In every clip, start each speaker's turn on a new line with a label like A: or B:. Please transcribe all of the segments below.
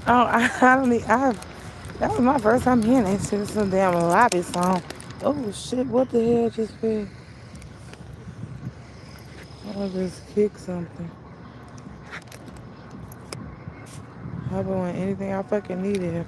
A: Oh, I don't need. That was my first time hearing that shit. Some damn lobby song. Oh shit! What the hell just fell? I just kicked something. I want anything I fucking needed.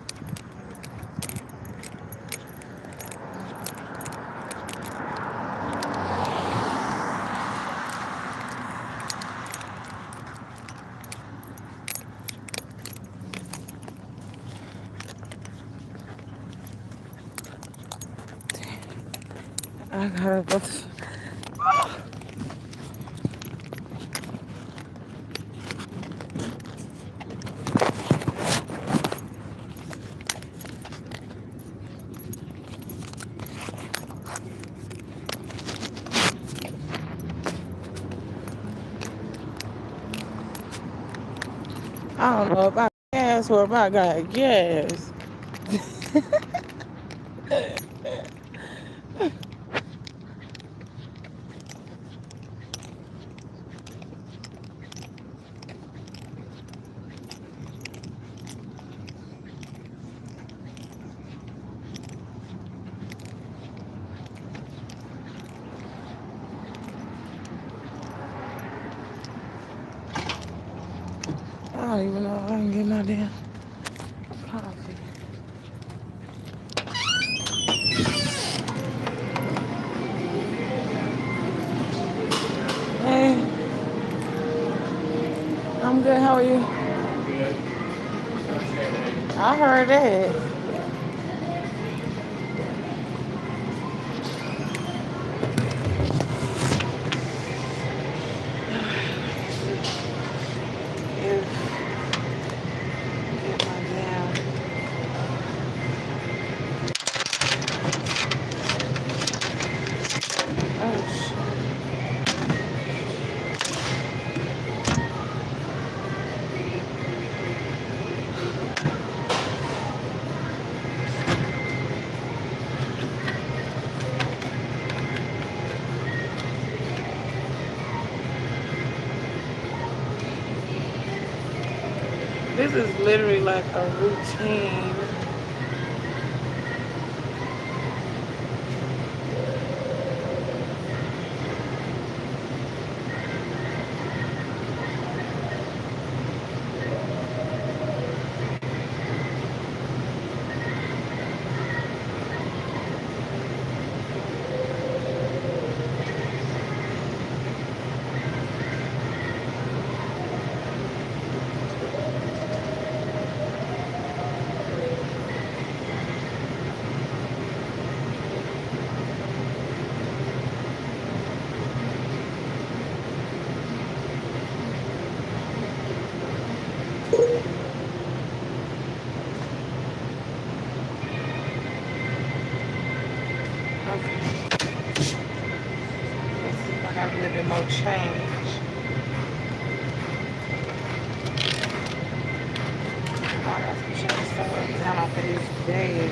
A: I gotta go. I don't know if I gas or if I got gas. I don't even know if I can get my damn coffee. Hey, I'm good. How are you? I heard that. If get my damn. Oh shit. This is literally like a routine. Okay. Let's see if I have a little bit more change. Oh, I got some change somewhere down off of this bed.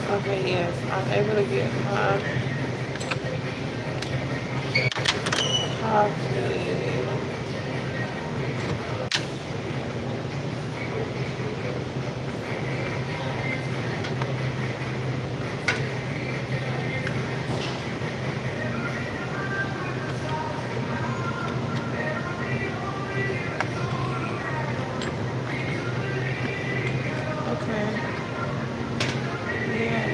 A: Okay, yes, I'm able to get my coffee. Okay. Yeah.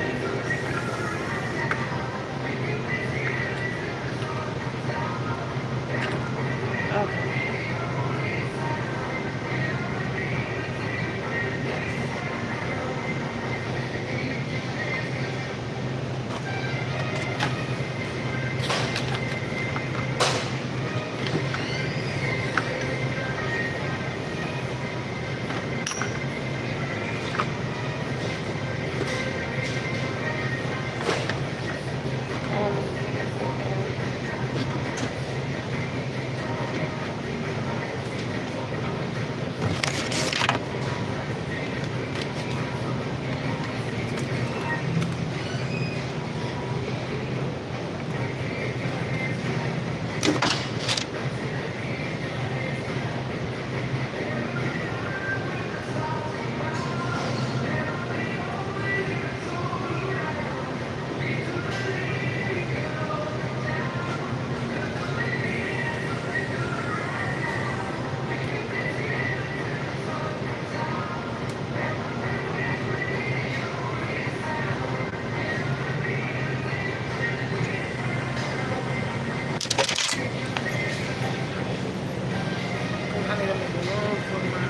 A: love for my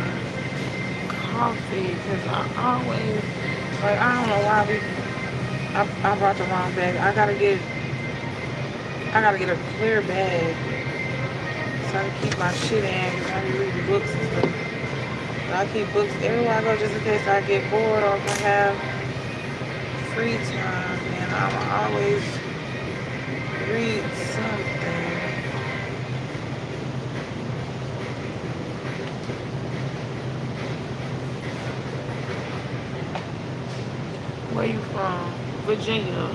A: coffee because I always, like, I don't know why I brought the wrong bag. I gotta get a clear bag so I can keep my shit in because I be reading books and stuff. So I keep books everywhere I go just in case I get bored or if I have free time. And I'm always read something. Where you from? Virginia.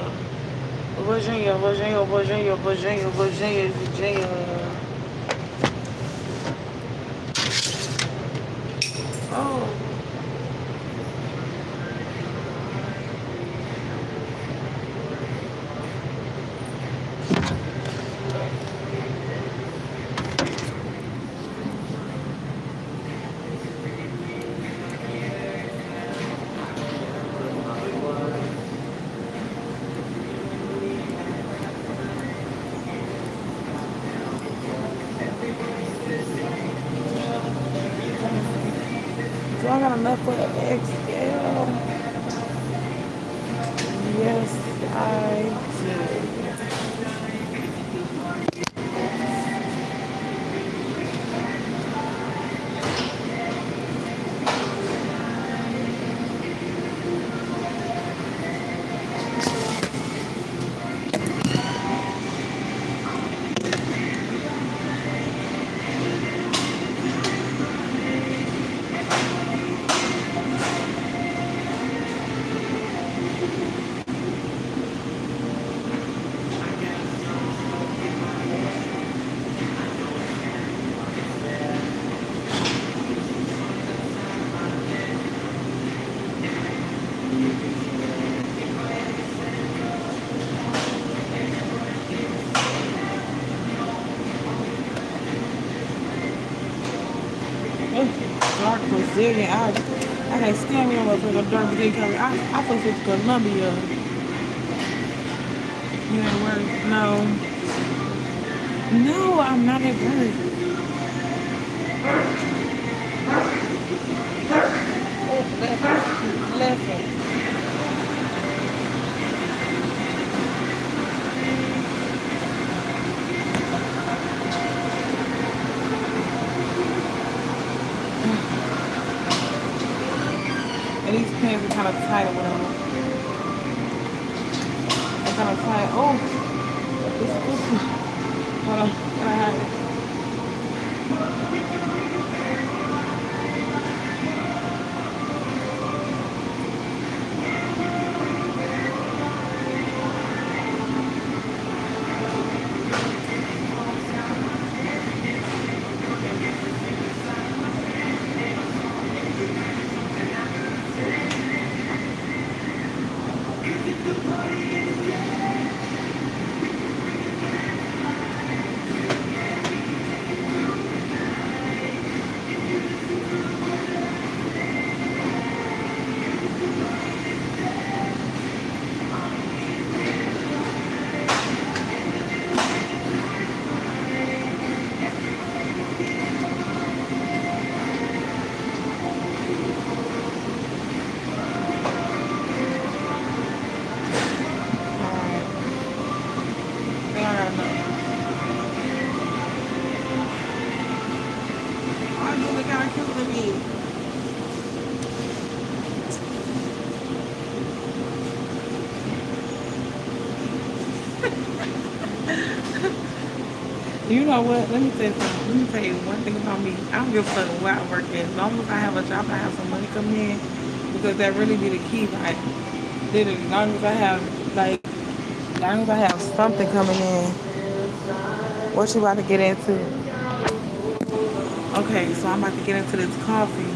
A: Virginia. Oh, do I got enough for the XL? Yes, I dark Brazilian. I can't stand me over for the dark Brazilian color. I fuck with Columbia. You at work? No. No, I'm not at work. Oh, left. And these pants are kind of tight or whatever. They're kind of tight. Oh, hold on. Can I have it? I got enough. Oh, you look kind of cute with me. You know what? Let me tell you something. Let me tell you one thing about me. I don't give a fuck where I work at. As long as I have a job, I have some money coming in. Because that really be the key. Like, literally, as long as I have, like, as long as I have something coming in. What you about to get into? Okay, so I'm about to get into this coffee.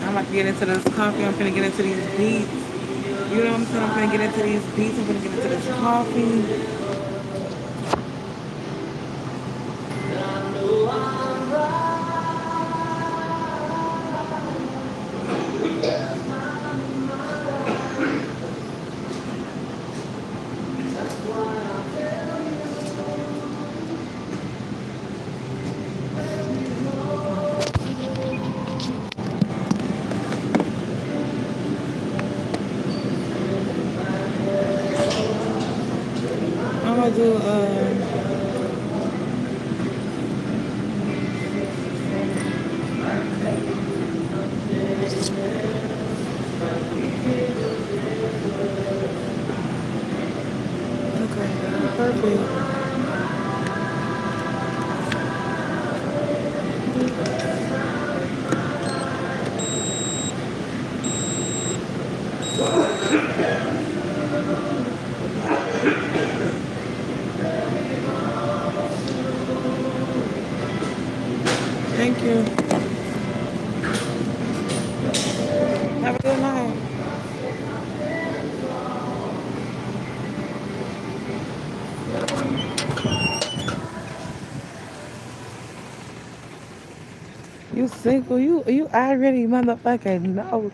A: I'm about to get into this coffee. I'm finna get into these beats. You know what I'm saying? I'm finna get into these beats. I'm finna get into this coffee. do okay, perfect. Thank you. Have a good night. You single? You already motherfucking know.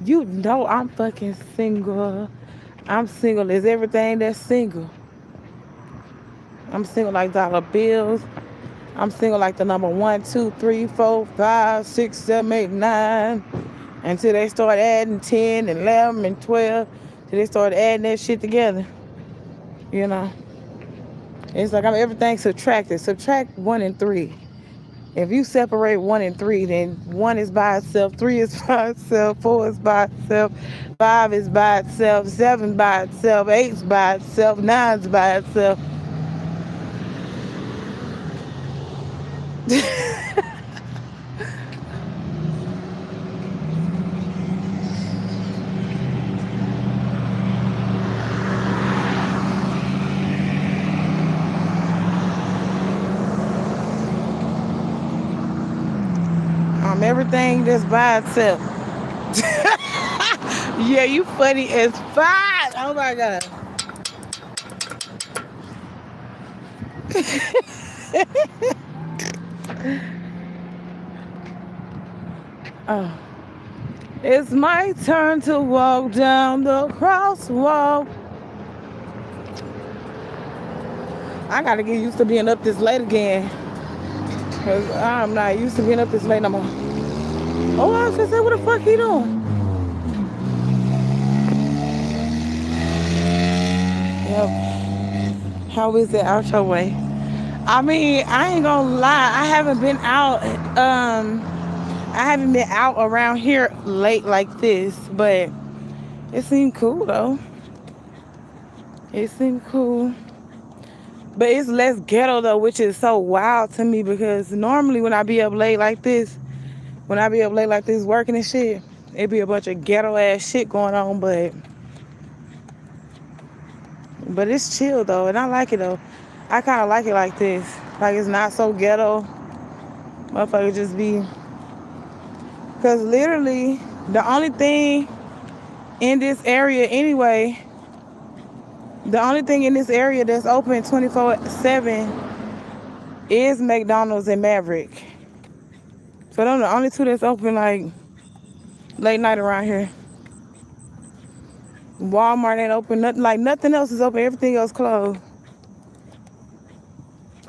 A: You know I'm fucking single. I'm single as everything that's single. I'm single like dollar bills. I'm single like the number 1, 2, 3, 4, 5, 6, 7, 8, 9. Until they start adding 10 and 11 and 12. Till they start adding that shit together. You know. It's like everything subtracted. Subtract 1 and 3. If you separate 1 and 3, then 1 is by itself, 3 is by itself, 4 is by itself, 5 is by itself, 7 by itself, 8 is by itself, 9 is by itself. Everything that's by itself. Yeah, you funny as fuck. Oh my god. Oh. It's my turn to walk down the crosswalk. I gotta get used to being up this late again. Cause I'm not used to being up this late no more. Oh, I was gonna say, what the fuck he doing? Yep. How is it out your way? I mean, I ain't gonna lie. I haven't been out. I haven't been out around here late like this, but it seemed cool though. It seemed cool. But it's less ghetto though, which is so wild to me because normally when I be up late like this, working and shit, it be a bunch of ghetto ass shit going on, but it's chill though, and I like it though. I kind of like it like this. Like it's not so ghetto. Motherfucker just be, because literally the only thing in this area anyway, the only thing in this area that's open 24/7 is McDonald's and Maverick. So those are the only two that's open like late night around here. Walmart ain't open. Nothing else is open. Everything else closed.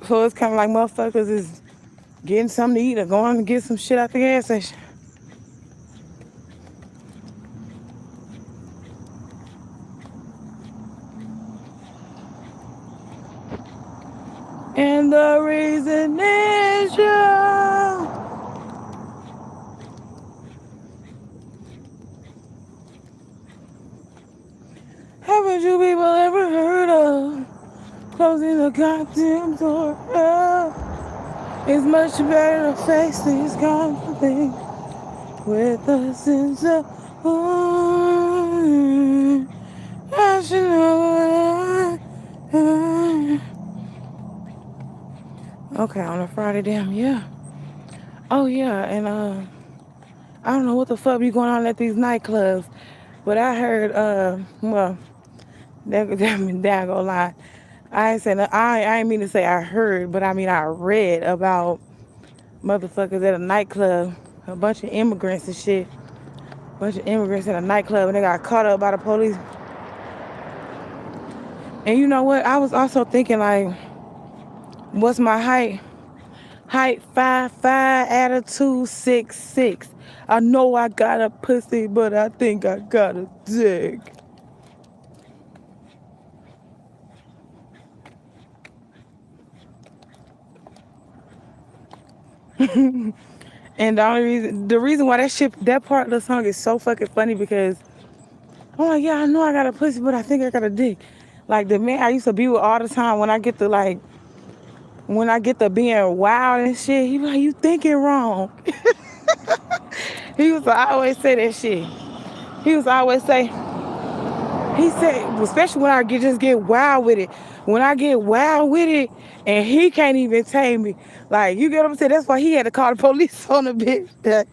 A: So it's kind of like motherfuckers is getting something to eat or going to get some shit at the gas station. And the reason is you. Haven't you people ever heard of closing the goddamn door? It's much better to face these conflicts with a sense of I should know. Okay, on a Friday, damn, yeah. Oh yeah, and I don't know what the fuck be going on at these nightclubs, but I heard well, that gonna lie. I ain't saying I ain't mean to say I heard, but I mean I read about motherfuckers at a nightclub, a bunch of immigrants and shit. A bunch of immigrants at a nightclub and they got caught up by the police. And you know what? I was also thinking like, what's my height? Height 5'5", attitude 6'6". I know I got a pussy, but I think I got a dick. And the reason why that part of the song is so fucking funny because I'm like, yeah, I know I got a pussy, but I think I got a dick. Like the man I used to be with all the time, when I get to being wild and shit, he be like, you thinking wrong. He used to always say that shit. He used to always say, he said, especially when I just get wild with it. When I get wild with it, and he can't even tame me. Like, you get what I'm saying? That's why he had to call the police on the bitch.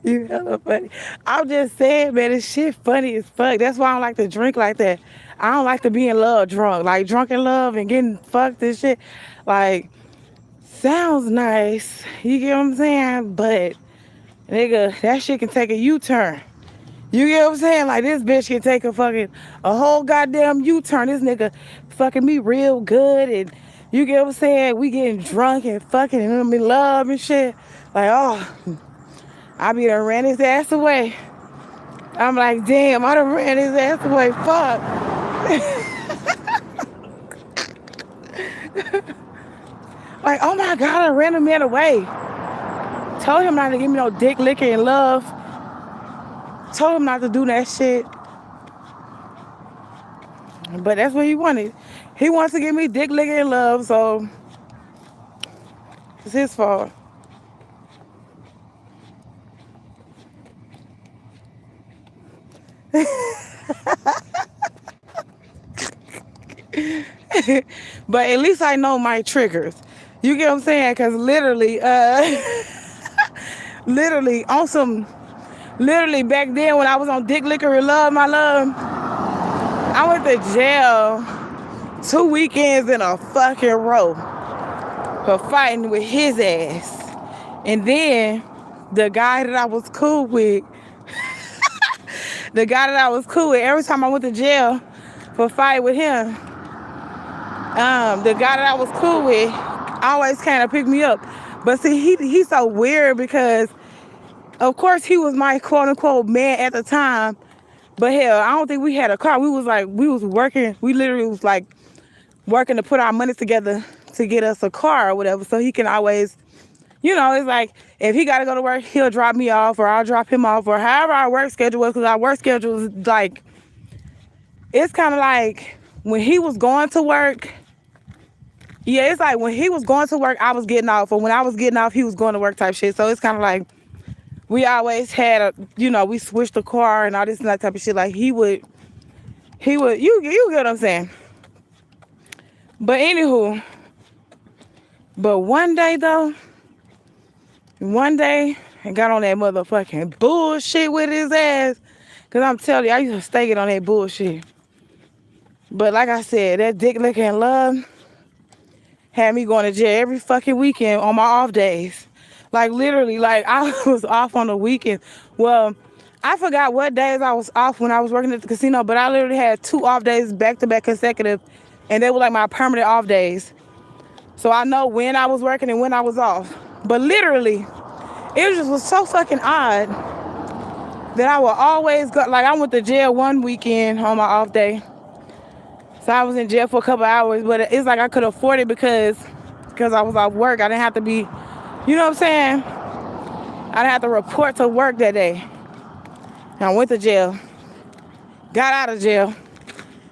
A: You hella funny. I'm just saying, man, this shit funny as fuck. That's why I don't like to drink like that. I don't like to be in love drunk. Like, drunk in love and getting fucked and shit. Like, sounds nice. You get what I'm saying? But, nigga, that shit can take a U-turn. You get what I'm saying? Like, this bitch can take a whole goddamn U-turn. This nigga fucking me real good. And you get what I'm saying? We getting drunk and fucking and I'm in love and shit. Like, oh, I be done ran his ass away. I'm like, damn, I done ran his ass away. Fuck. Like, oh my God, I ran a man away. Told him not to give me no dick, liquor, and love. Told him not to do that shit. But that's what he wanted. He wants to give me dick, liquor, and love, so it's his fault. But at least I know my triggers. You get what I'm saying? Because literally, literally on some, literally back then when I was on dick, liquor, and love, my love, I went to jail 2 weekends in a fucking row for fighting with his ass. And then the guy that I was cool with, every time I went to jail for fight with him, the guy that I was cool with always kind of picked me up. But see, he's so weird because, of course, he was my quote unquote man at the time. But hell, I don't think we had a car. We was working. We literally was like working to put our money together to get us a car or whatever. So he can always, it's like if he got to go to work, he'll drop me off or I'll drop him off or however our work schedule was. Because our work schedule was like, it's kind of like when he was going to work. Yeah, it's like when he was going to work, I was getting off. Or when I was getting off, he was going to work type shit. So it's kind of like we always had we switched the car and all this and that type of shit. Like he would, you get what I'm saying? But anywho, one day I got on that motherfucking bullshit with his ass. Cause I'm telling you, I used to stay it on that bullshit. But like I said, that dick, liquor, and love had me going to jail every fucking weekend on my off days. Like literally, like I was off on the weekend. Well, I forgot what days I was off when I was working at the casino, but I literally had 2 off days back to back consecutive, and they were like my permanent off days. So I know when I was working and when I was off. But literally, it just was so fucking odd that I would always go. Like I went to jail one weekend on my off day. So I was in jail for a couple hours, but it's like I could afford it because I was off work. I didn't have to be, you know what I'm saying? I didn't have to report to work that day. And I went to jail, got out of jail,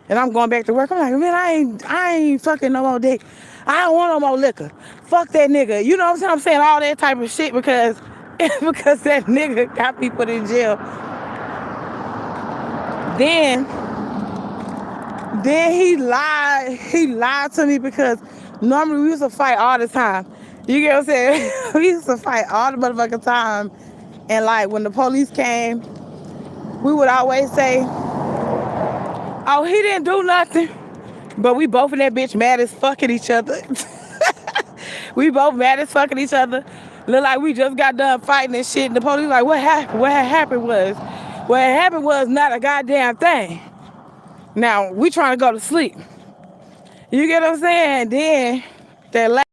A: and I'm going back to work. I'm like, man, I ain't fucking no more dick. I don't want no more liquor. Fuck that nigga. You know what I'm saying? I'm saying all that type of shit because that nigga got me put in jail. Then he lied to me because normally we used to fight all the time. You get what I'm saying? We used to fight all the motherfucking time. And like when the police came, we would always say, oh, he didn't do nothing. But we both in that bitch mad as fuck at each other. We both mad as fuck at each other. Look like we just got done fighting and shit. And the police like, what happened? What had happened was not a goddamn thing. Now, we trying to go to sleep. You get what I'm saying? Then, that last,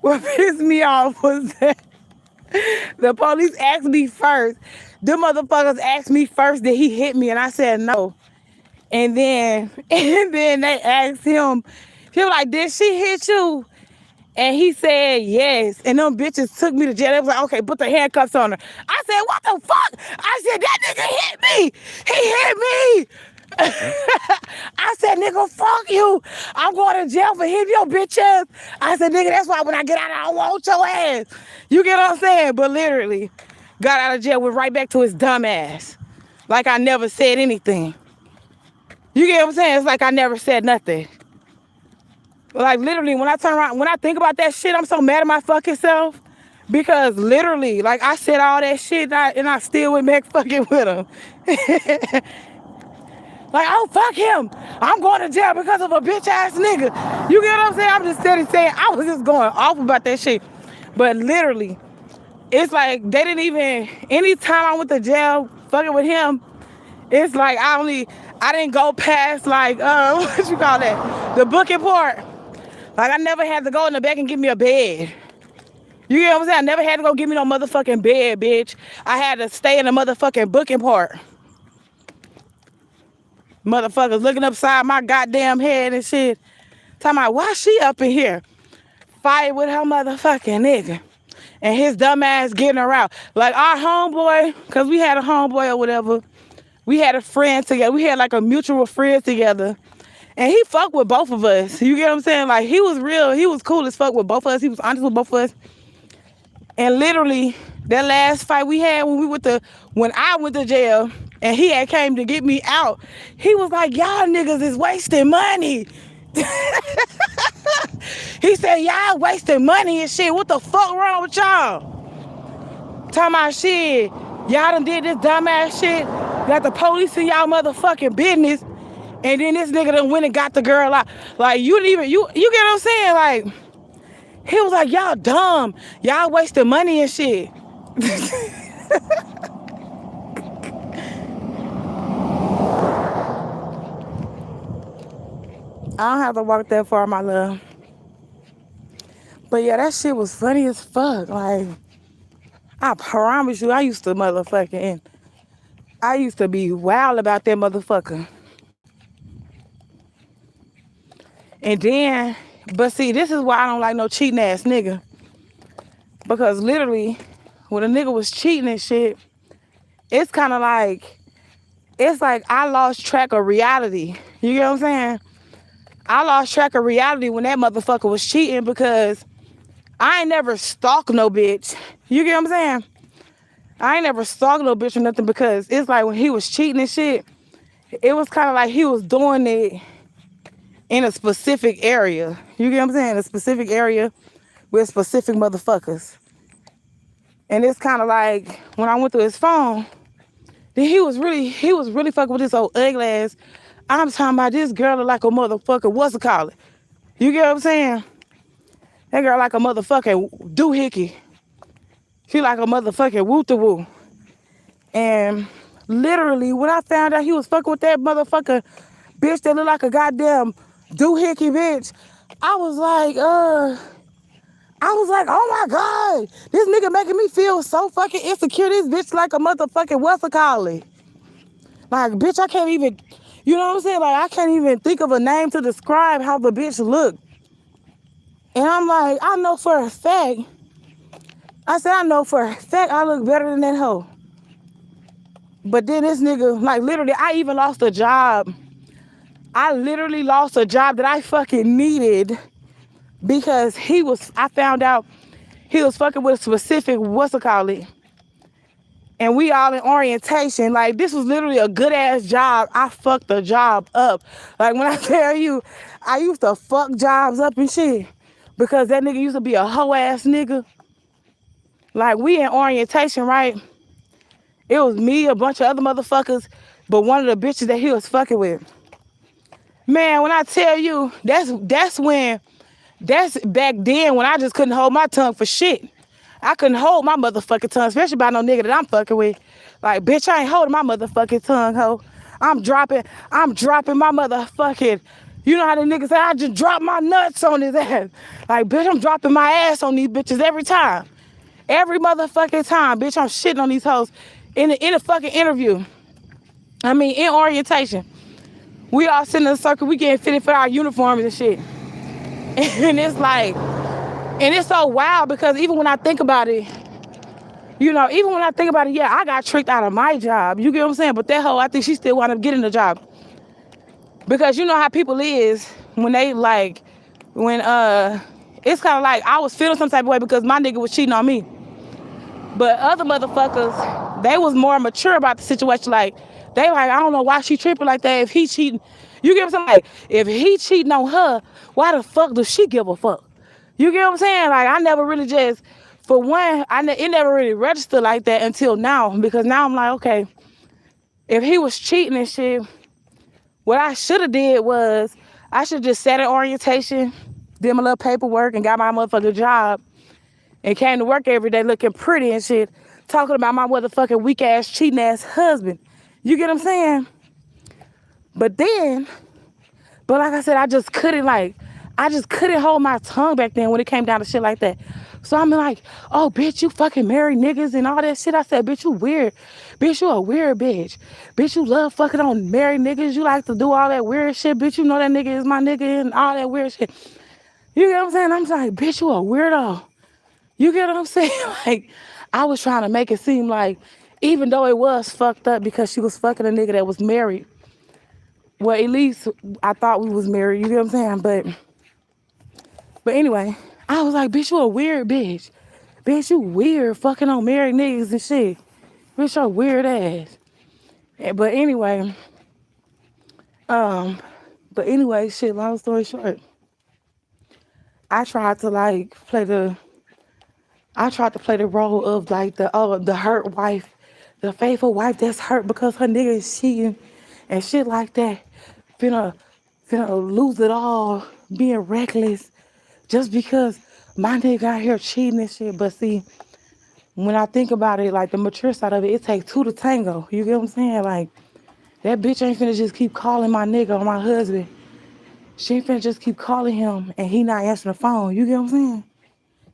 A: what pissed me off was that the police asked me first. Them motherfuckers asked me first, did he hit me? And I said no. And then they asked him, he was like, did she hit you? And he said yes. And them bitches took me to jail. They was like, okay, put the handcuffs on her. I said, what the fuck? I said, that nigga hit me. He hit me. I said, nigga, fuck you. I'm going to jail for hitting your bitch ass. I said, nigga, that's why when I get out, I don't want your ass. You get what I'm saying? But literally, got out of jail, went right back to his dumb ass. Like I never said anything. You get what I'm saying? It's like I never said nothing. Like literally, when I turn around, when I think about that shit, I'm so mad at my fucking self. Because literally, like I said all that shit and I still went back fucking with him. Like, oh, fuck him. I'm going to jail because of a bitch ass nigga. You get what I'm saying? I'm just steady saying, I was just going off about that shit. But literally, it's like they didn't even, anytime I went to jail fucking with him, it's like I didn't go past like, what you call that? The booking part. Like I never had to go in the back and give me a bed. You get what I'm saying? I never had to go give me no motherfucking bed, bitch. I had to stay in the motherfucking booking part. Motherfuckers looking upside my goddamn head and shit. Talking about, why she up in here? Fight with her motherfucking nigga. And his dumb ass getting her out. Like our homeboy, because we had a homeboy or whatever. We had a friend together. We had like a mutual friend together. And he fucked with both of us. You get what I'm saying? Like he was real. He was cool as fuck with both of us. He was honest with both of us. And literally, that last fight we had when I went to jail and he had came to get me out, he was like, y'all niggas is wasting money. He said, y'all wasting money and shit. What the fuck wrong with y'all? Talking about shit. Y'all done did this dumbass shit. Got the police in y'all motherfucking business. And then this nigga done went and got the girl out. Like, you get what I'm saying? Like, he was like, y'all dumb. Y'all wasting money and shit. I don't have to walk that far, my love. But yeah, that shit was funny as fuck. Like, I promise you, I used to be wild about that motherfucker. And then, but see, this is why I don't like no cheating ass nigga. Because literally, when a nigga was cheating and shit, it's kind of like, it's like I lost track of reality. You get what I'm saying? I lost track of reality when that motherfucker was cheating because I ain't never stalked no bitch. You get what I'm saying? I ain't never stalked no bitch or nothing because it's like when he was cheating and shit, it was kind of like he was doing it in a specific area. You get what I'm saying? A specific area with specific motherfuckers. And it's kind of like when I went through his phone, then he was really fucking with this old ugly ass. I'm talking about this girl look like a motherfucker. What's it called? You get what I'm saying? That girl like a motherfucking doohickey. She like a motherfucking woo-to-woo. And literally, when I found out he was fucking with that motherfucker bitch that look like a goddamn doohickey bitch, I was like, oh my God, this nigga making me feel so fucking insecure. This bitch like a motherfucking what's it called? Like, bitch, I can't even, you know what I'm saying? Like, I can't even think of a name to describe how the bitch looked. And I'm like, I know for a fact I look better than that hoe. But then this nigga, like literally, I even lost a job. I literally lost a job that I fucking needed because I found out he was fucking with a specific, what's it called? And we all in orientation. Like, this was literally a good ass job. I fucked the job up. Like, when I tell you, I used to fuck jobs up and shit because that nigga used to be a hoe ass nigga. Like, we in orientation, right? It was me, a bunch of other motherfuckers, but one of the bitches that he was fucking with. Man, when I tell you, that's back then when I just couldn't hold my tongue for shit. I couldn't hold my motherfucking tongue, especially about no nigga that I'm fucking with. Like, bitch, I ain't holding my motherfucking tongue, ho. I'm dropping my motherfucking, you know how the niggas say, I just drop my nuts on his ass. Like, bitch, I'm dropping my ass on these bitches every time. Every motherfucking time, bitch, I'm shitting on these hoes in a fucking interview. I mean, in orientation. We all sitting in a circle, we getting fitted for our uniforms and shit. And it's like, And it's so wild because even when I think about it, even when I think about it, yeah, I got tricked out of my job. You get what I'm saying? But that hoe, I think she still wound up getting the job. Because you know how people is when they like, when it's kind of like I was feeling some type of way because my nigga was cheating on me. But other motherfuckers, they was more mature about the situation. Like, they like, I don't know why she tripping like that if he cheating. You get what I'm saying? Like, if he cheating on her, why the fuck does she give a fuck? You get what I'm saying? Like, I never really just, for one, it never really registered like that until now. Because now I'm like, okay, if he was cheating and shit, what I should have did was, I should just sat in orientation, did my little paperwork, and got my motherfucking job, and came to work every day looking pretty and shit, talking about my motherfucking weak ass, cheating ass husband. You get what I'm saying? But then, like I said, I just couldn't hold my tongue back then when it came down to shit like that. So I'm like, oh, bitch, you fucking married niggas and all that shit. I said, bitch, you weird. Bitch, you a weird bitch. Bitch, you love fucking on married niggas. You like to do all that weird shit. Bitch, you know that nigga is my nigga and all that weird shit. You get what I'm saying? I'm like, bitch, you a weirdo. You get what I'm saying? Like, I was trying to make it seem like, even though it was fucked up because she was fucking a nigga that was married. Well, at least I thought we was married. You get what I'm saying? But anyway, I was like, bitch, you a weird bitch. Bitch, you weird fucking on married niggas and shit. Bitch, your weird ass. But anyway, um, shit, long story short, I tried to like play the role of like the hurt wife, the faithful wife that's hurt because her nigga is cheating and shit like that. Finna lose it all, being reckless just because my nigga out here cheating and shit. But see, when I think about it, like the mature side of it, it takes two to tango. You get what I'm saying? Like, that bitch ain't finna just keep calling my nigga or my husband. She ain't finna just keep calling him and he not answering the phone. You get what I'm saying?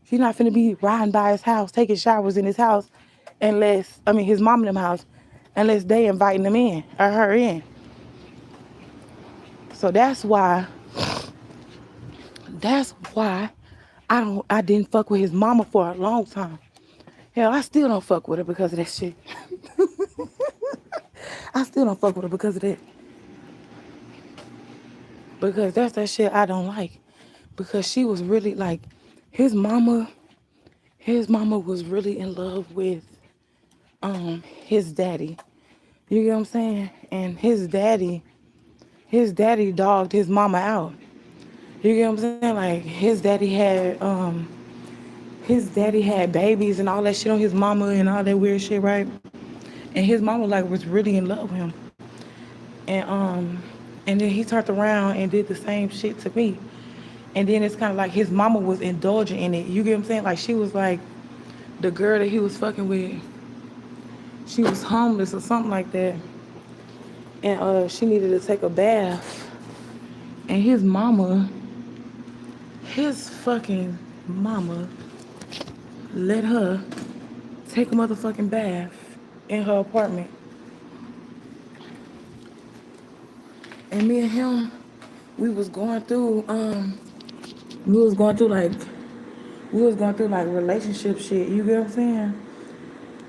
A: She's not finna be riding by his house, taking showers in his house, his mom in them house, unless they inviting them in or her in. So that's why I didn't fuck with his mama for a long time. Hell, I still don't fuck with her because of that shit. I still don't fuck with her because of that. Because that's that shit I don't like. Because she was really like, his mama was really in love with his daddy. You get what I'm saying? And his daddy dogged his mama out. You get what I'm saying? Like, his daddy had babies and all that shit on his mama and all that weird shit, right? And his mama like was really in love with him. And then he turned around and did the same shit to me. And then it's kind of like his mama was indulging in it. You get what I'm saying? Like, she was like, the girl that he was fucking with, she was homeless or something like that. And she needed to take a bath. And his fucking mama let her take a motherfucking bath in her apartment. And me and him, we was going through like relationship shit, you get what I'm saying?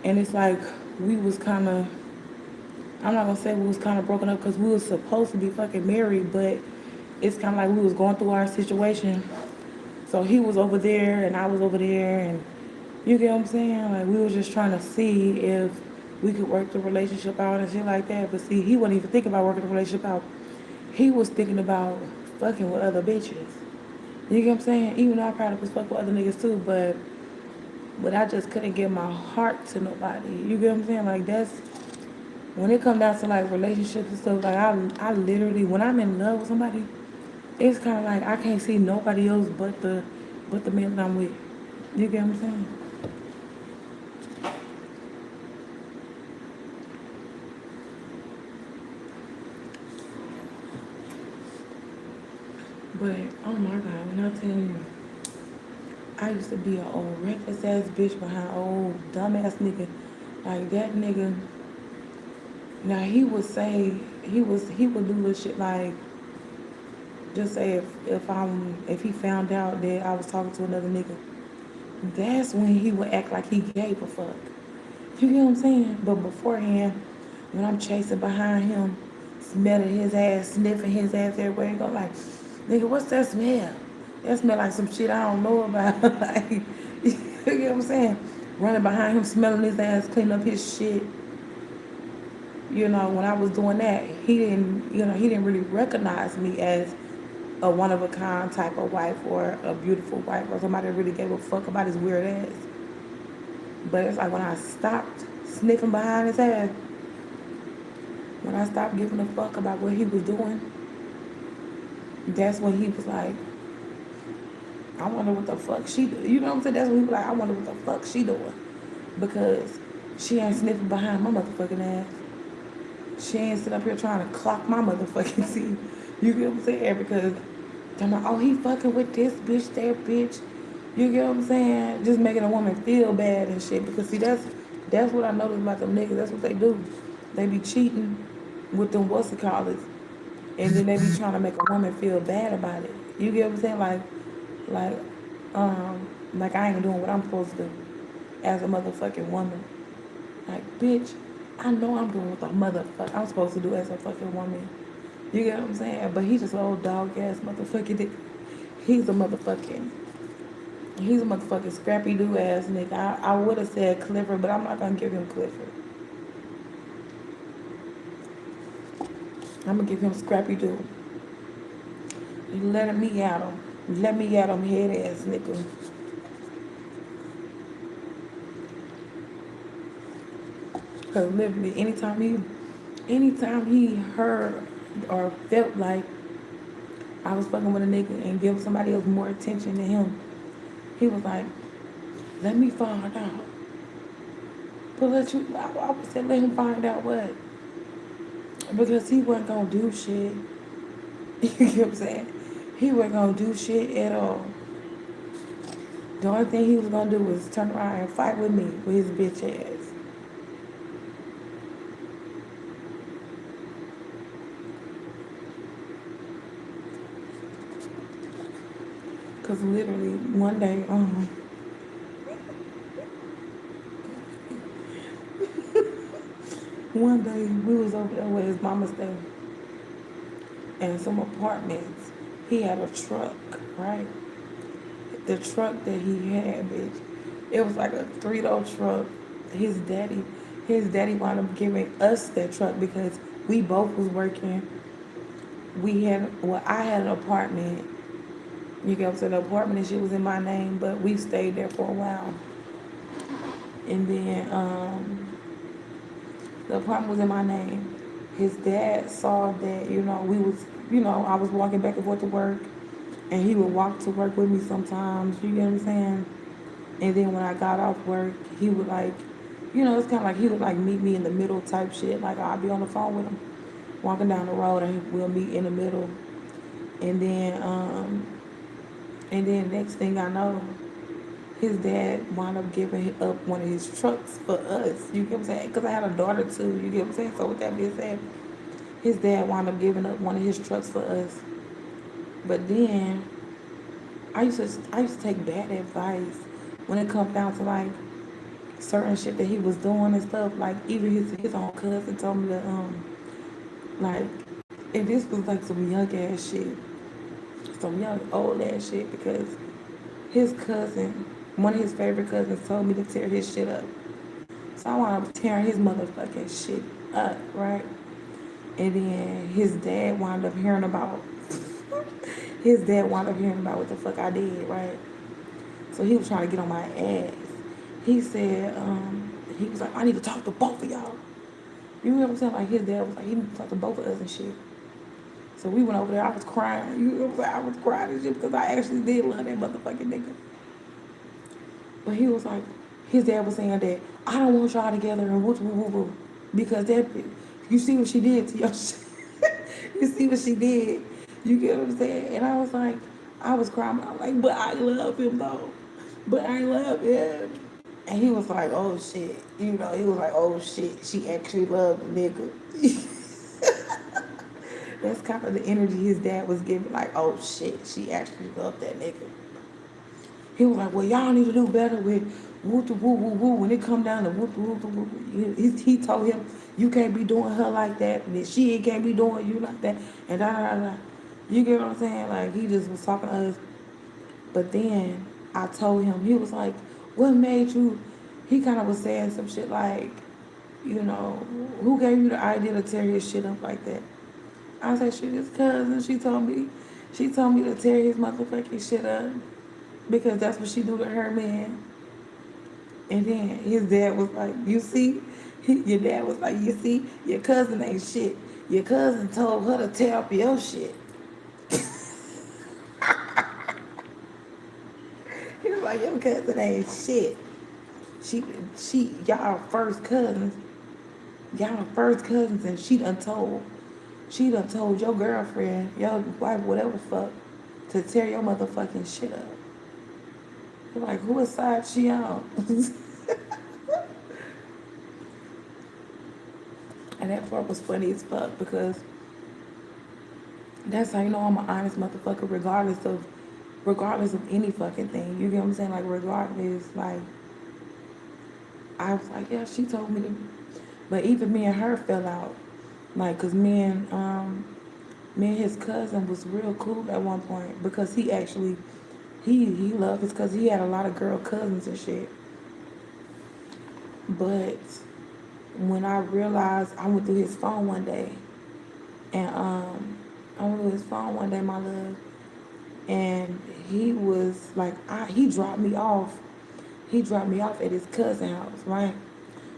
A: And it's like we was kind of, I'm not gonna say we was kind of broken up because we was supposed to be fucking married, but it's kind of like we was going through our situation. So he was over there and I was over there, and you get what I'm saying? Like, we was just trying to see if we could work the relationship out and shit like that. But see, he wasn't even thinking about working the relationship out. He was thinking about fucking with other bitches. You get what I'm saying? Even though I probably was fucking with other niggas too, but I just couldn't give my heart to nobody. You get what I'm saying? Like, that's, when it comes down to like relationships and stuff, like I literally, when I'm in love with somebody, it's kind of like I can't see nobody else but the man that I'm with. You get what I'm saying? But oh my God, when I tell you, I used to be an old reckless ass bitch behind old dumbass nigga. Like, that nigga. Now he would do this shit like, Just say if he found out that I was talking to another nigga, that's when he would act like he gave a fuck. You get what I'm saying? But beforehand, when I'm chasing behind him, smelling his ass, sniffing his ass everywhere, he go like, nigga, what's that smell? That smell like some shit I don't know about. Like, you get what I'm saying? Running behind him, smelling his ass, cleaning up his shit. You know, when I was doing that, he didn't really recognize me as a one of a kind type of wife or a beautiful wife or somebody that really gave a fuck about his weird ass. But it's like when I stopped sniffing behind his ass, when I stopped giving a fuck about what he was doing, that's when he was like, I wonder what the fuck she do. You know what I'm saying? That's when he was like, I wonder what the fuck she doing. Because she ain't sniffing behind my motherfucking ass. She ain't sitting up here trying to clock my motherfucking teeth. You get what I'm saying? Because I'm like, oh, he fucking with this bitch, that bitch. You get what I'm saying? Just making a woman feel bad and shit. Because see, that's what I noticed about them niggas. That's what they do. They be cheating with them what's it called it, and then they be trying to make a woman feel bad about it. You get what I'm saying? Like, like I ain't doing what I'm supposed to do as a motherfucking woman. Like, bitch, I know I'm doing what the motherfucker I'm supposed to do as a fucking woman. You get what I'm saying? But he's just an old dog ass motherfucking dick. He's a motherfucking he's a motherfucking scrappy doo ass nigga. I would have said Clifford, but I'm not gonna give him Clifford. I'm gonna give him Scrappy Doo. You letting me at him. Let me at him head ass nigga. Cause literally anytime he heard or felt like I was fucking with a nigga and give somebody else more attention than him, he was like, let me find out. But I would say let him find out what? Because he wasn't gonna do shit. You get what I'm saying? He wasn't gonna do shit at all. The only thing he was gonna do was turn around and fight with me with his bitch ass. Cause literally one day we was over there with his mama stay and some apartments. He had a truck, right? The truck that he had, bitch, it was like a three-door truck. His daddy, his daddy wound up giving us that truck because we both was working. I had an apartment. You get what I'm saying? The apartment and shit was in my name, but we stayed there for a while. And then the apartment was in my name. His dad saw that, I was walking back and forth to work, and he would walk to work with me sometimes. You get what I'm saying? And then when I got off work, he would like, it's kind of like he would like meet me in the middle type shit. Like I'd be on the phone with him, walking down the road, and we'll meet in the middle. And then, next thing I know, his dad wound up giving up one of his trucks for us. You get what I'm saying? Because I had a daughter too. You get what I'm saying? So with that being said, his dad wound up giving up one of his trucks for us. But then I used to take bad advice when it comes down to like certain shit that he was doing and stuff. Like even his own cousin told me that like, and this was like some young ass shit, some young old ass shit because his cousin, one of his favorite cousins, told me to tear his shit up. So I wound up tearing his motherfucking shit up, right? And then his dad wound up hearing about what the fuck I did, right? So he was trying to get on my ass. He said, he was like, I need to talk to both of y'all. You know what I'm saying? Like his dad was like, he need to talk to both of us and shit. So we went over there. I was crying. You know what I'm saying? I was crying and shit because I actually did love that motherfucking nigga. But he was like, his dad was saying that I don't want y'all together and woo woo woo woo because that you see what she did to your shit. You see what she did. You get what I'm saying? And I was crying. I was like, but I love him though. But I love him. And he was like, oh shit. He was like, oh shit. She actually loved the nigga. That's kind of the energy his dad was giving. Like, oh shit, she actually loved that nigga. He was like, well, y'all need to do better with woo woo woo woo. When it come down to woo woo woo woo, he told him you can't be doing her like that, and that she can't be doing you like that, and da da da. You get what I'm saying? Like he just was talking to us. But then I told him, he was like, what made you? He kind of was saying some shit like, you know, who gave you the idea to tear his shit up like that? I said, she his cousin. She told me to tear his motherfucking shit up because that's what she do to her man. And then his dad was like, you see? Your dad was like, you see? Your cousin ain't shit. Your cousin told her to tear up your shit. He was like, your cousin ain't shit. She, y'all first cousins. Y'all first cousins, and she done told your girlfriend, your wife, whatever the fuck, to tear your motherfucking shit up. You're like, who side she on? And that part was funny as fuck because that's how you know I'm an honest motherfucker, regardless of any fucking thing. You get what I'm saying? Like regardless, like I was like, yeah, she told me to. But even me and her fell out, like, cause me and his cousin was real cool at one point because he actually he loved his cousin. He had a lot of girl cousins and shit. But when I realized, I went through his phone one day, and I went through his phone one day, my love, and he was like, he dropped me off. He dropped me off at his cousin house, right?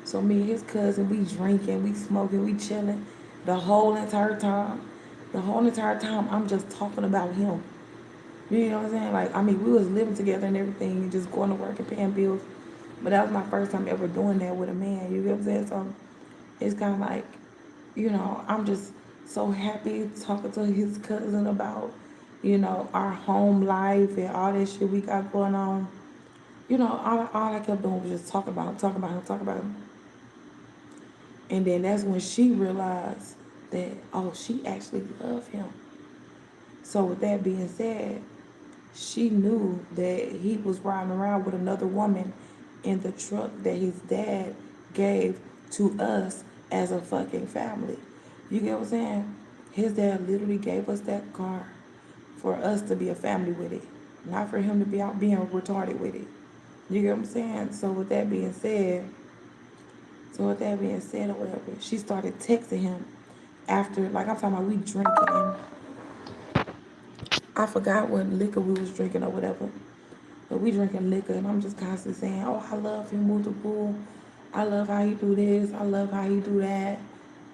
A: So me and his cousin, we drinking, we smoking, we chilling, the whole entire time. The whole entire time, I'm just talking about him. You know what I'm saying? Like, I mean, we was living together and everything, and just going to work and paying bills. But that was my first time ever doing that with a man. You get what I'm saying? So it's kind of like, I'm just so happy talking to his cousin about, our home life and all that shit we got going on. All I kept doing was just talking about him, talking about him, talking about him. And then that's when she realized that, oh, she actually loved him. So with that being said, she knew that he was riding around with another woman in the truck that his dad gave to us as a fucking family. You get what I'm saying? His dad literally gave us that car for us to be a family with it, not for him to be out being retarded with it. You get what I'm saying? So with that being said or whatever, she started texting him after, like I'm talking about, we drinking. I forgot what liquor we was drinking or whatever. But we drinking liquor, and I'm just constantly saying, "Oh, I love him, move the pool. I love how he do this. I love how he do that.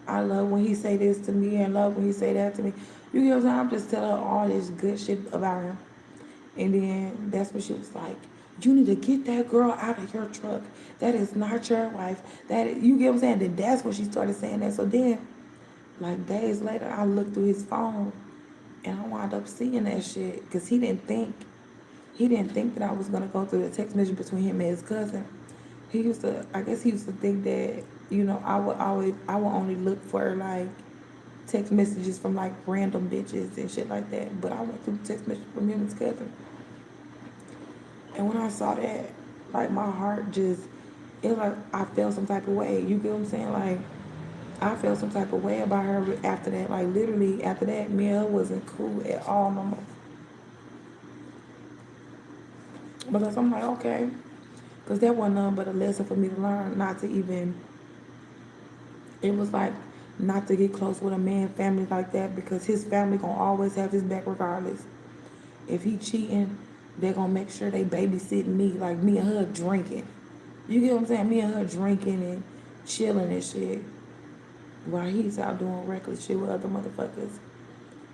A: I love when he say this to me, and love when he say that to me." You get what I'm saying? I'm just telling her all this good shit about him, and then that's when she was like, "You need to get that girl out of your truck. That is not your wife. You get what I'm saying?" Then that's when she started saying that. So then, like days later, I looked through his phone, and I wound up seeing that shit because he didn't think that I was gonna go through the text message between him and his cousin. I guess he used to think that, I would only look for like text messages from like random bitches and shit like that. But I went through text messages from him and his cousin, and when I saw that, like my heart just, it was like I felt some type of way. You get what I'm saying? Like I felt some type of way about her after that. Like literally after that, me and her wasn't cool at all no more. Because I'm like, okay. Because that wasn't nothing but a lesson for me to learn not to even, it was like not to get close with a man family like that because his family gonna always have his back regardless. If he cheating, they gonna make sure they babysitting me, like me and her drinking. You get what I'm saying? Me and her drinking and chilling and shit while he's out doing reckless shit with other motherfuckers.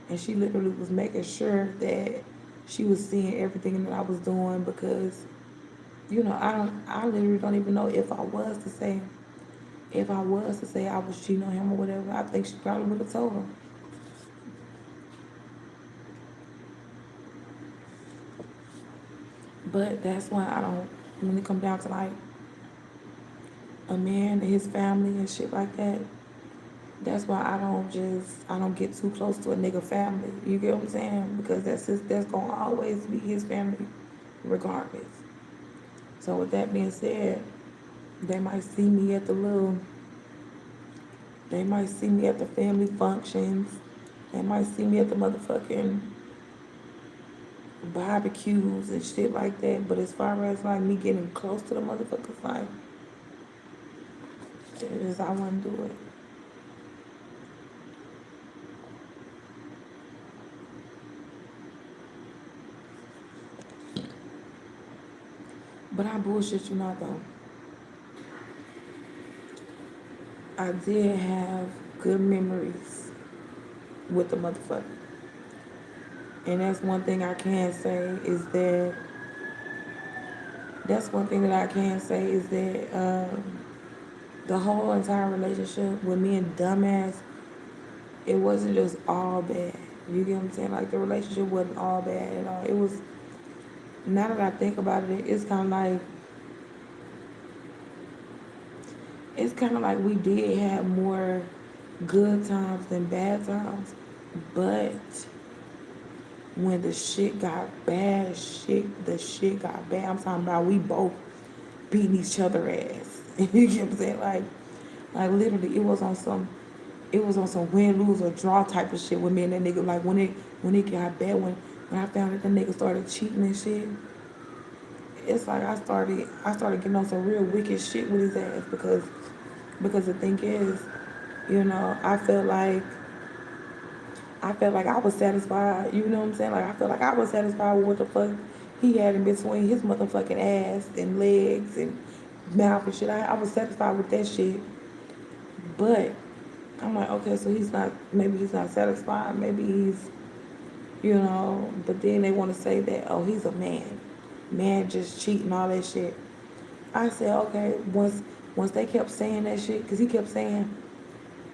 A: And she literally was making sure that she was seeing everything that I was doing because, I literally don't even know if I was to say I was cheating on him or whatever, I think she probably would have told him. But that's why I don't, when it come down to like a man and his family and shit like that, That's why I don't get too close to a nigga family. You get what I'm saying? Because that's gonna always be his family, regardless. So with that being said, they might see me at the little, they might see me at the family functions. They might see me at the motherfucking barbecues and shit like that. But as far as like me getting close to the motherfuckers, like, I wouldn't do it. But I bullshit you not though. I did have good memories with the motherfucker. And that's one thing I can say is that that's one thing that I can say is that the whole entire relationship with me and dumbass, it wasn't just all bad. You get what I'm saying? Like the relationship wasn't all bad at all. It was, now that I think about it, it's kind of like we did have more good times than bad times, but when the shit got bad, the shit got bad. I'm talking about we both beating each other ass. You get what I'm saying? Like literally, it was on some win, lose or draw type of shit with me and that nigga. Like when it got bad, when I found that the nigga started cheating and shit, it's like I started getting on some real wicked shit with his ass because the thing is, you know, I felt like I was satisfied. You know what I'm saying? Like I felt like I was satisfied with what the fuck he had in between his motherfucking ass and legs and mouth and shit. I was satisfied with that shit. But I'm like, okay, so maybe he's not satisfied. Maybe he's, you know, but then they want to say that, oh, he's a man. Man just cheating, all that shit. I said, okay, once they kept saying that shit, because he kept saying,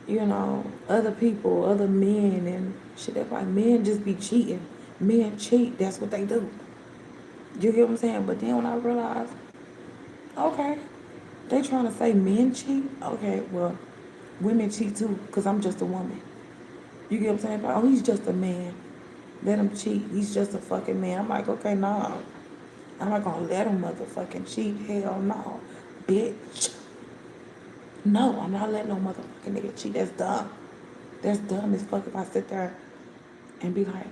A: you know, other people, other men and shit. They're like, men just be cheating. Men cheat. That's what they do. You get what I'm saying? But then when I realized, okay, they trying to say men cheat. Okay, well, women cheat too, because I'm just a woman. You get what I'm saying? Like, oh, he's just a man. Let him cheat. He's just a fucking man. I'm like, okay, no. I'm not gonna let him motherfucking cheat. Hell no. Bitch. No, I'm not letting no motherfucking nigga cheat. That's dumb. That's dumb as fuck if I sit there and be like,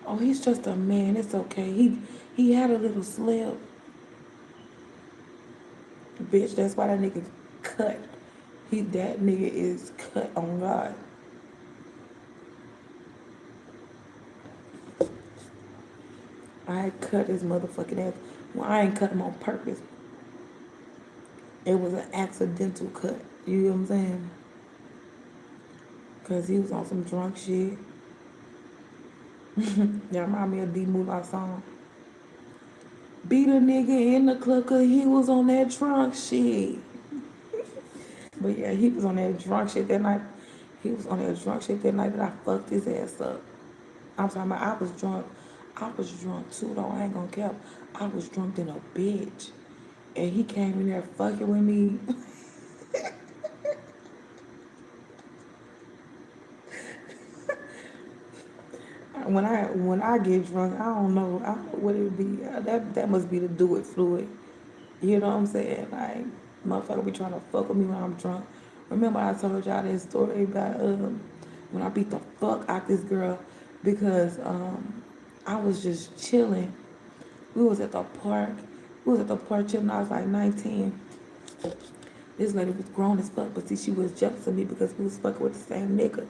A: oh, he's just a man. It's okay. He had a little slip. Bitch, that's why that nigga cut. That nigga is cut on God. I cut his motherfucking ass. Well, I ain't cut him on purpose. It was an accidental cut. You know what I'm saying? Cause he was on some drunk shit. That remind me of D Moolah song. Beat a nigga in the club cause he was on that drunk shit. But yeah, he was on that drunk shit that night. He was on that drunk shit that night that I fucked his ass up. I'm talking about I was drunk. I was drunk too though. I ain't gonna cap. I was drunk than a bitch. And he came in there fucking with me. When I get drunk, I don't know. I don't know what it would be. That must be the do it fluid. You know what I'm saying? Like motherfucker be trying to fuck with me when I'm drunk. Remember I told y'all that story about when I beat the fuck out this girl because I was just chilling. We was at the park. We was at the park chilling. I was like 19. This lady was grown as fuck, but see, she was jealous of me because we was fucking with the same nigga.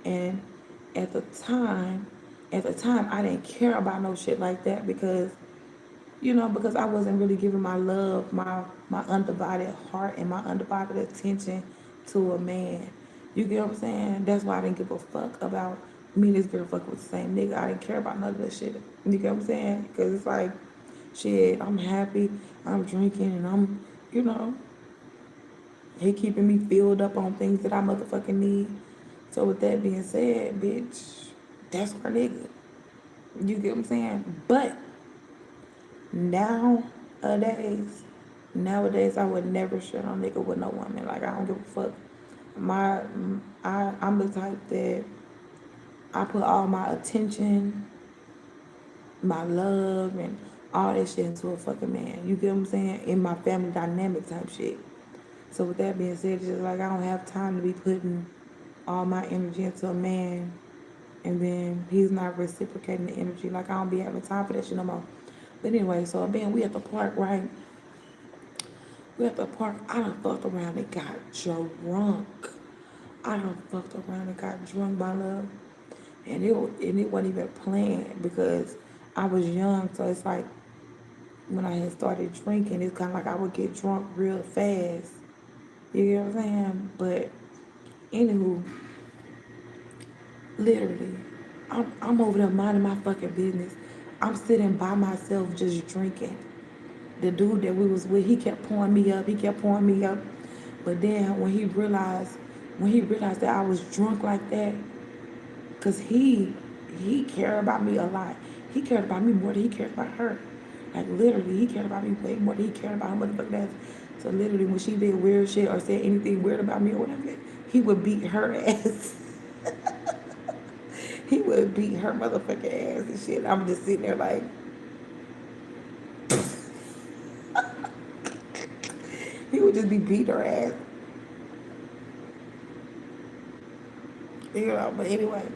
A: And at the time, I didn't care about no shit like that because, you know, because I wasn't really giving my love, my undivided heart and my undivided attention to a man. You get what I'm saying? That's why I didn't give a fuck about me and this girl fucking with the same nigga. I didn't care about none of that shit. You get what I'm saying? Because it's like, shit, I'm happy, I'm drinking, and I'm, you know, he keeping me filled up on things that I motherfucking need. So with that being said, bitch, that's our nigga. You get what I'm saying? But nowadays, nowadays I would never share no nigga with no woman. Like I don't give a fuck My I'm the type that I put all my attention, my love, and all that shit into a fucking man. You get what I'm saying? In my family dynamic type shit. So with that being said, it's just like I don't have time to be putting all my energy into a man and then he's not reciprocating the energy. Like I don't be having time for that shit no more. But anyway, so then we at the park, right? We at the park. I done fucked around and got drunk. I done fucked around and got drunk by love. And it wasn't even planned because I was young, so it's like when I had started drinking, it's kind of like I would get drunk real fast. You get what I'm saying? But anywho, literally, I'm over there minding my fucking business. I'm sitting by myself just drinking. The dude that we was with, he kept pouring me up. He kept pouring me up. But then when he realized that I was drunk like that, cause he cared about me a lot. He cared about me more than he cared about her. Like literally, he cared about me way more than he cared about her motherfucking ass. So literally, when she did weird shit or said anything weird about me or whatever, he would beat her ass. He would beat her motherfucking ass and shit. I'm just sitting there like, he would just be beating her ass, you know. But anyway,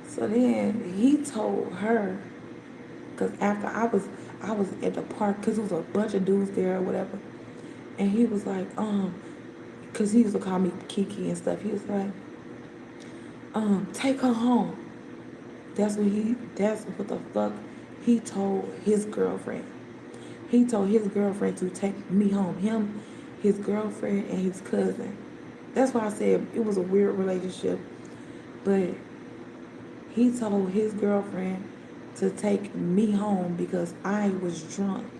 A: so then he told her, cause after I was at the park, cause there was a bunch of dudes there or whatever, and he was like, cause he used to call me Kiki and stuff. He was like, take her home. That's what the fuck he told his girlfriend. He told his girlfriend to take me home. Him, his girlfriend, and his cousin. That's why I said it was a weird relationship. But he told his girlfriend to take me home because I was drunk.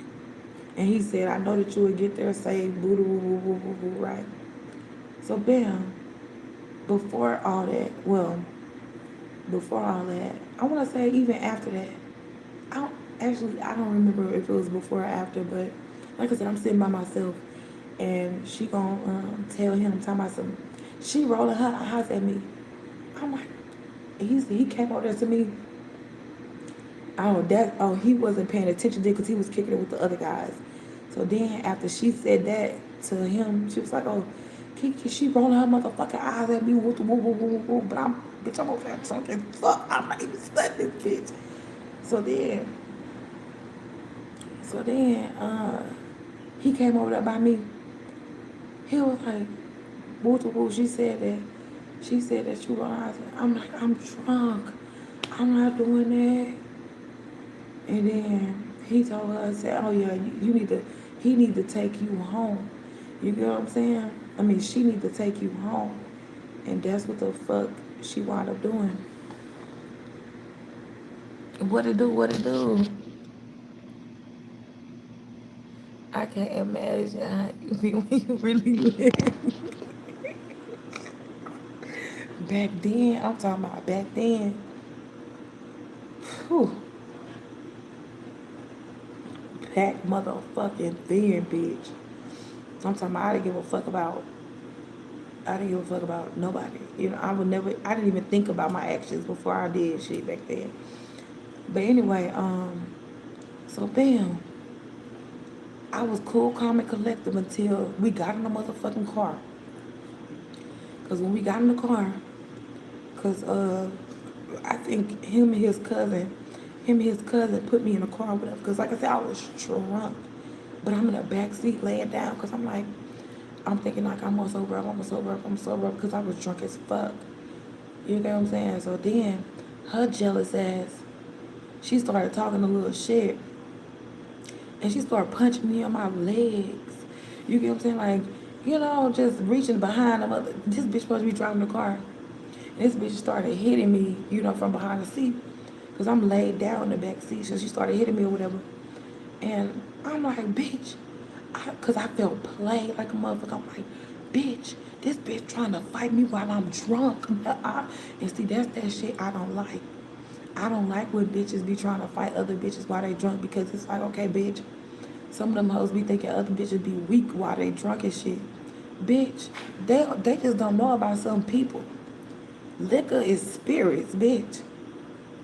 A: And he said, I know that you would get there safe, boo boo boo boo boo boo, right? So bam, before all that, well, before all that, I want to say even after that, I don't remember if it was before or after, but like I said, I'm sitting by myself, and she gonna tell him, talking about some, she rolling her eyes at me. I'm like, he came over there to me. He wasn't paying attention then because he was kicking it with the other guys. So then after she said that to him, she was like, oh, Kiki, she rolling her motherfucking eyes at me, woo, woo, woo, woo, woo, but I'm over there drunk as fuck. I'm not even studying this bitch. So then, so then, he came over there by me. He was like, woo, woo, woo. She said that you rolling her eyes. I'm like, I'm drunk. I'm not doing that. And then he told her, I said, oh yeah, he need to take you home. You get what I'm saying? I mean, she need to take you home. And that's what the fuck she wound up doing. What it do, what it do? I can't imagine how you be when you really live. Back then, I'm talking about back then. Whew. Back motherfucking then, bitch. I'm talking about I didn't give a fuck about nobody. You know, I didn't even think about my actions before I did shit back then. But anyway, so bam, I was cool, calm, and collected until we got in the motherfucking car. Cause when we got in the car, cause I think him and his cousin put me in the car with him. Cause like I said, I was drunk, but I'm in the back seat laying down. Cause I'm thinking like I'm gonna sober up, cause I was drunk as fuck. You get what I'm saying? So then, her jealous ass, she started talking a little shit, and she started punching me on my legs. You get what I'm saying? Like, just reaching behind the mother. This bitch supposed to be driving the car. And this bitch started hitting me, from behind the seat. Because I'm laid down in the back seat. So she started hitting me or whatever. And I'm like, bitch. Because I felt played like a motherfucker. I'm like, bitch, this bitch trying to fight me while I'm drunk. And see, that's that shit I don't like. I don't like when bitches be trying to fight other bitches while they drunk because it's like, okay, bitch, some of them hoes be thinking other bitches be weak while they drunk and shit.
B: Bitch, they just don't know about some people. Liquor is spirits, bitch.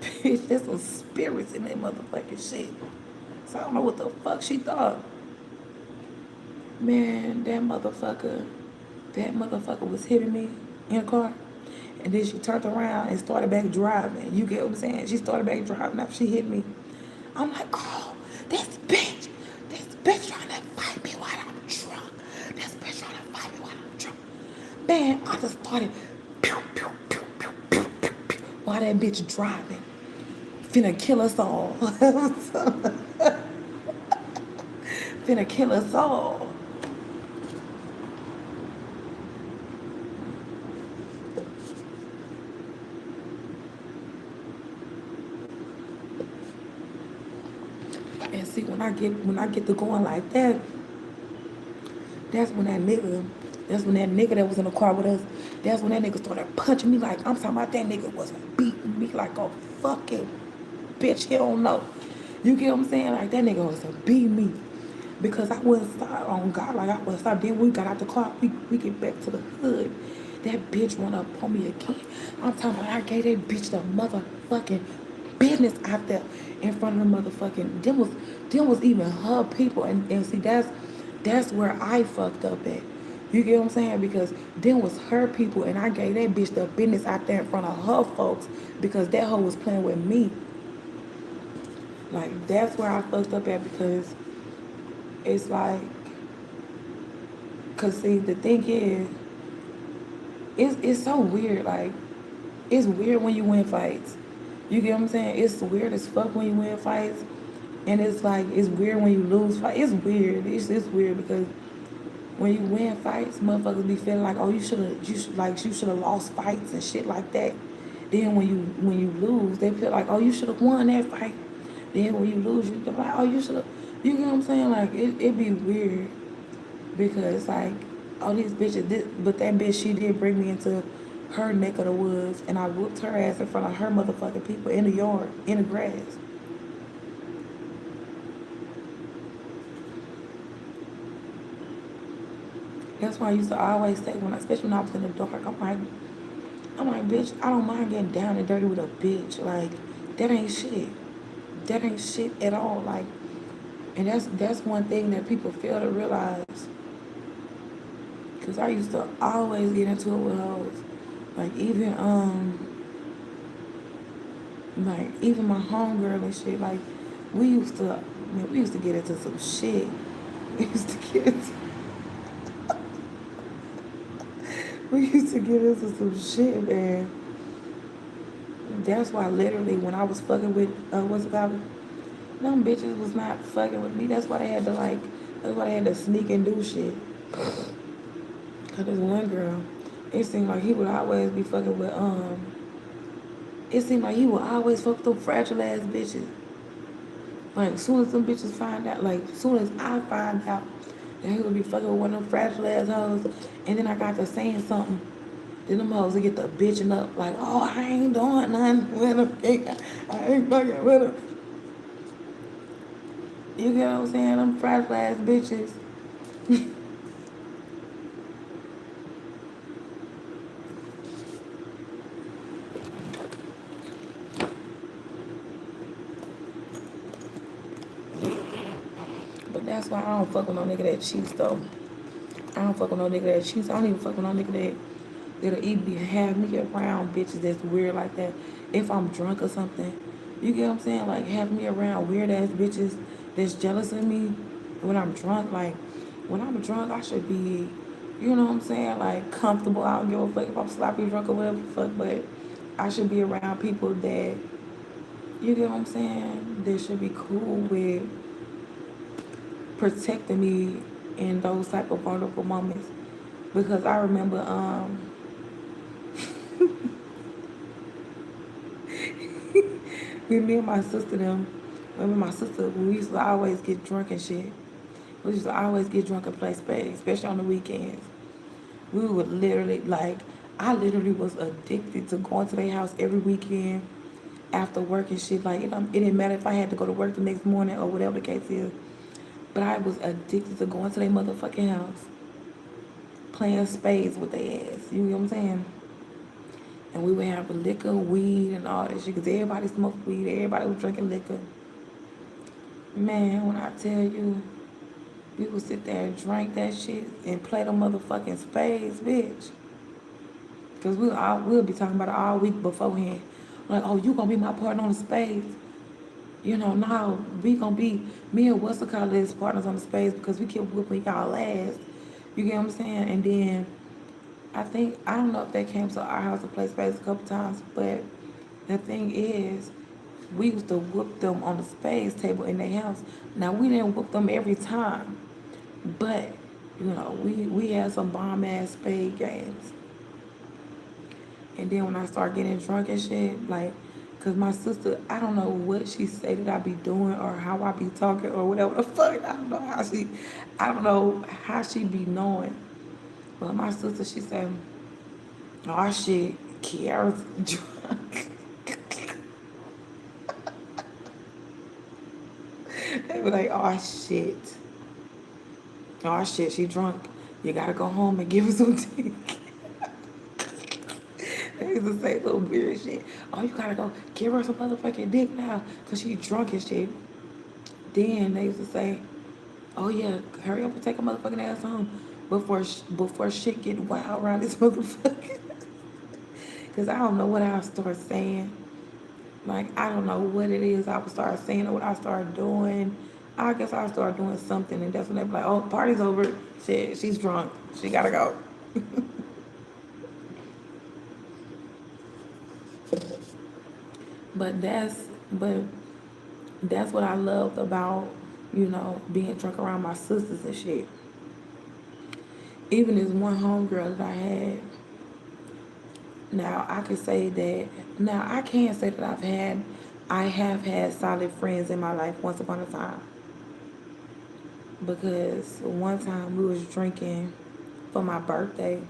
B: Bitch, there's some spirits in that motherfucking shit. So I don't know what the fuck she thought. Man, that motherfucker was hitting me in a car. And then she turned around and started back driving. You get what I'm saying? She started back driving after she hit me. I'm like, oh, this bitch trying to fight me while I'm drunk. This bitch trying to fight me while I'm drunk. Man, I just started pew, pew, pew, pew, pew, pew, pew, while that bitch driving. Finna kill us all. Finna kill us all. And see, when I get to going like that, that's when that nigga, that's when that nigga that was in the car with us, that's when that nigga started punching me like, I'm talking about that nigga was beating me like a fucking bitch, he don't know. You get what I'm saying? Like that nigga was to beat me. Because I wouldn't stop on God, like I wouldn't stop. Then we got out the car, we get back to the hood. That bitch run up on me again. I'm talking about I gave that bitch the motherfucking business out there in front of the motherfucking them was even her people and see that's where I fucked up at. You get what I'm saying? Because them was her people and I gave that bitch the business out there in front of her folks because that hoe was playing with me. Like that's where I fucked up at because it's like, cause see the thing is, it's so weird. Like it's weird when you win fights. You get what I'm saying? It's weird as fuck when you win fights, and it's like it's weird when you lose fights. It's weird. It's weird because when you win fights, motherfuckers be feeling like, oh, you should have lost fights and shit like that. Then when you lose, they feel like, oh, you should have won that fight. Then when you lose, you be like, oh, you should have. You get what I'm saying? Like it be weird because like all these bitches did, but that bitch she did bring me into her neck of the woods, and I whooped her ass in front of her motherfucking people in the yard in the grass. That's why I used to always say especially when I was in the dark, I'm like, bitch, I don't mind getting down and dirty with a bitch. Like, that ain't shit. That ain't shit at all. Like, and that's one thing that people fail to realize. Cause I used to always get into it with hoes. Like even my homegirl and shit. Like, we used to man, we used to get into some shit. We used to get into we used to get into some shit, man. That's why literally when I was fucking with what's it called? Them bitches was not fucking with me. That's why they had to sneak and do shit. Cause this one girl, it seemed like he would always be fucking with it seemed like he would always fuck with them fragile ass bitches. Like soon as them bitches find out, like soon as I find out that he would be fucking with one of them fragile ass hoes, and then I got to saying something, then them hoes would get the bitching up like, oh, I ain't doing nothing with him. I ain't fucking with him. You get what I'm saying? Them fragile ass bitches. But that's why I don't fuck with no nigga that cheats though. I don't fuck with no nigga that cheats. I don't even fuck with no nigga that'll even have me around bitches that's weird like that. If I'm drunk or something, you get what I'm saying? Like have me around weird ass bitches that's jealous of me when I'm drunk. Like when I'm drunk, I should be, you know what I'm saying? Like comfortable. I don't give a fuck if I'm sloppy drunk or whatever the fuck, but I should be around people that, you get what I'm saying? They should be cool with protecting me in those type of vulnerable moments. Because I remember with me and my sister them, remember my sister, we used to always get drunk and shit. We used to always get drunk and play spades, especially on the weekends. We would literally like I literally was addicted to going to their house every weekend after work and shit. Like it didn't matter if I had to go to work the next morning or whatever the case is. But I was addicted to going to their motherfucking house. playing spades with their ass. You know what I'm saying? And we would have liquor, weed, and all that shit. Because everybody smoked weed. Everybody was drinking liquor. Man, when I tell you, we would sit there and drink that shit and play the motherfucking spades, bitch. Because we'll be talking about it all week beforehand. Like, oh, you gonna be my partner on the spades. You know, now we gonna be, me and what's the call is partners on the spades because we kept whooping y'all ass. You get what I'm saying? And then I don't know if they came to our house to play spades a couple times, but the thing is, we used to whoop them on the spades table in their house. Now, we didn't whoop them every time, but, you know, we had some bomb-ass spade games. And then when I start getting drunk and shit, like, cause my sister, I don't know what she say that I be doing or how I be talking or whatever the fuck. I don't know how she be knowing. But my sister, she said, oh shit, Kiara's drunk. They be like, oh shit, she drunk. You gotta go home and give her some tea. They used to say little weird shit. Oh, you gotta go give her some motherfucking dick now, cause she drunk and shit. Then they used to say, oh yeah, hurry up and take a motherfucking ass home before shit get wild around this motherfucker. Cause I don't know what I'll start saying. Like, I don't know what it is I would start saying or what I start doing. I guess I'll start doing something, and that's when they be like, oh, party's over. Shit, she's drunk. She gotta go. But that's what I loved about, you know, being drunk around my sisters and shit. Even this one homegirl that I had, now I could say that, now I can't say that I have had solid friends in my life once upon a time. Because one time we was drinking for my birthday.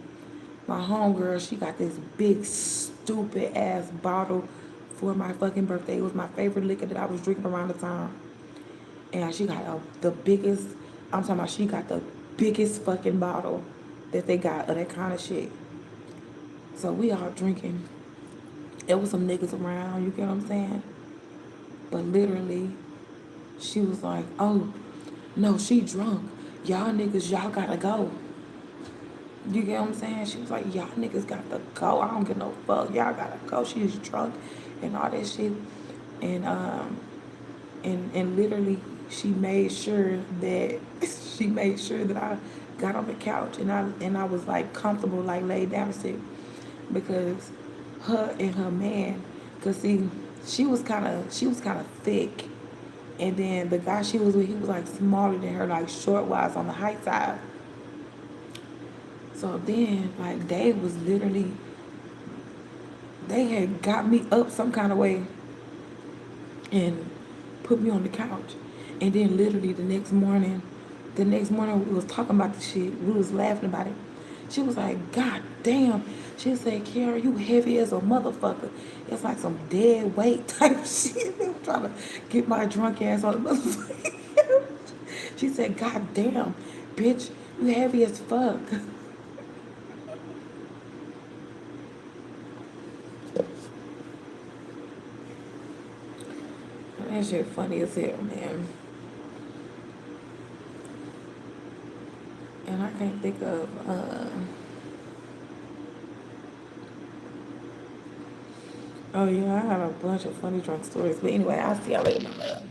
B: My homegirl, she got this big stupid ass bottle for my fucking birthday. It was my favorite liquor that I was drinking around the time. And she got the biggest, I'm talking about she got the biggest fucking bottle that they got of that kind of shit. So we all drinking. It was some niggas around, you get what I'm saying? But literally, she was like, oh, no, she drunk. Y'all niggas, y'all gotta go. You get what I'm saying? She was like, y'all niggas got to go. I don't give no fuck. Y'all gotta go. She was drunk and all that shit. And and literally she made sure that I got on the couch and I was like comfortable, like laid down and shit. Because her and her man, cause see, she was kinda thick. And then the guy she was with, he was like smaller than her, like short wise on the height side. So then, like, they had got me up some kind of way and put me on the couch. And then literally the next morning we was talking about the shit. We was laughing about it. She was like, God damn. She said, Kara, you heavy as a motherfucker. It's like some dead weight type shit. They were trying to get my drunk ass on the motherfucker. She said, God damn, bitch, you heavy as fuck. That shit funny as hell, man. And I can't think of, oh yeah, I had a bunch of funny drunk stories. But anyway, I'll see y'all later, my love.